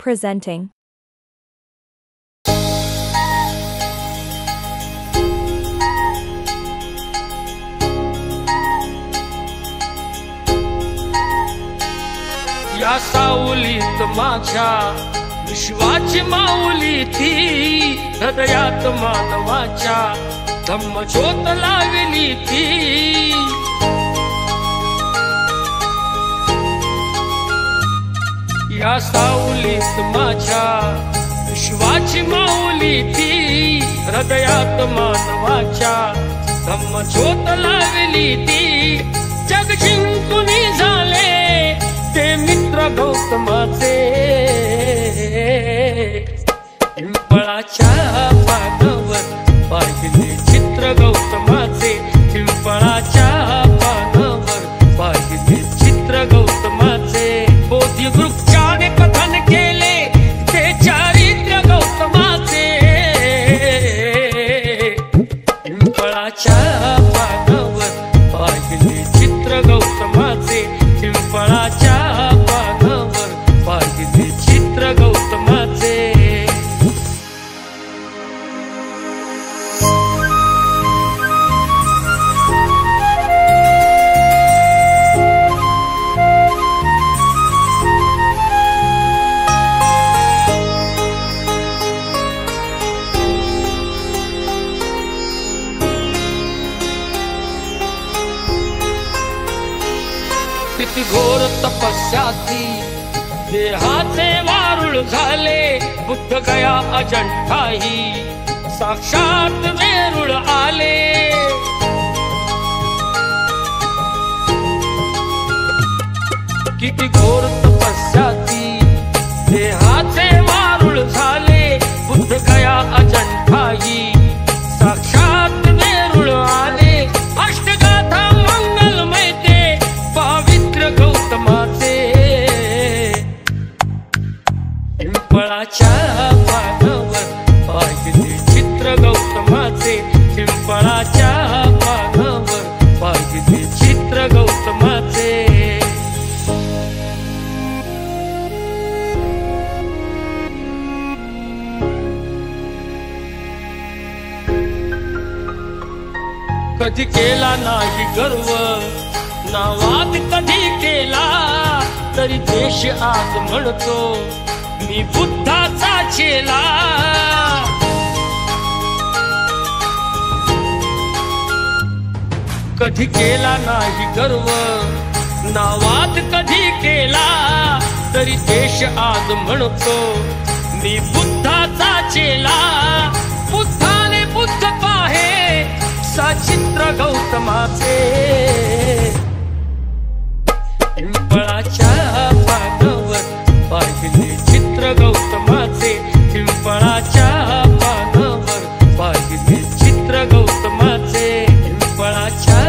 Presenting. या सावलीत माझ्या विश्वाची माऊली ती, हृदयात मानवाच्या धम्मज्योत लावली ती। या सावलीत माझ्या विश्वाची माऊली ती, हृदयात मानवाच्या धम्मज्योत लावली ती। जग जिंकून झाले ते मित्र गौतमाचे, पिंपळाच्या पानावर पाहिले चित्र गौतमाचे, पिंपळाच्या पानावर पाहिले चित्र गौतमाचे। बोधी वृक्षाने कथन केले ते चारित्र्य गौतमाचे, पिंपळाच्या पानावर पाहिले चित्र गौतमाचे, पिंपळाच्या पानावर पाहिले चित्र गौतमाचे। किती घोर तपस्या ती, देहाचे वारुळ झाले, बुद्ध गया अजंठाही साक्षात वेरूळ आले। किती घोर तपस्या ती, देहाचे वारुळ झाले, बुद्ध गया अजंठाही साक्षात वेरूळ आले। अष्टगाथा मंगलमय ते पवित्र गौतमाचे, पिंपळाच्या पानावर पाहिले चित्र गौतमाचे, पिंपळाच्या पानावर पाहिले चित्र गौतमाचे। कधी केला नाही गर्व, नावात कधी केला, तरी देश आज म्हणतो मी बुद्धाचा चेला। कधी केला नाही गर्व, नावात कधी केला, तरी देश आज म्हणतो मी बुद्धाचा चेला। बुद्धाने बुद्ध पाहे सचित्र गौतमाचे, पिंपळाच्या पानावर पाहिले चित्र गौतमाचे, पिंपळाच्या पानावर पाहिले चित्र गौतमाचे, पिंपळाच्या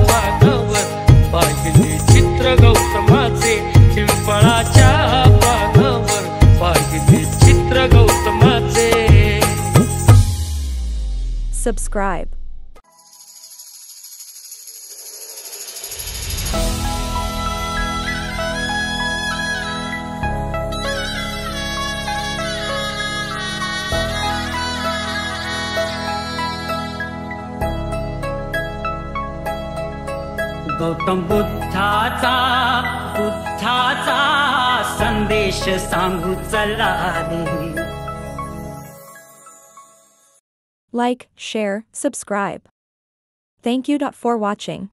पानावर पाहिले चित्र गौतमाचे, पिंपळाच्या पानावर पाहिले चित्र गौतमाचे। Subscribe. गौतम बुद्धाचा संदेश सांगू चला रे। Like, share, subscribe. Thank you for watching.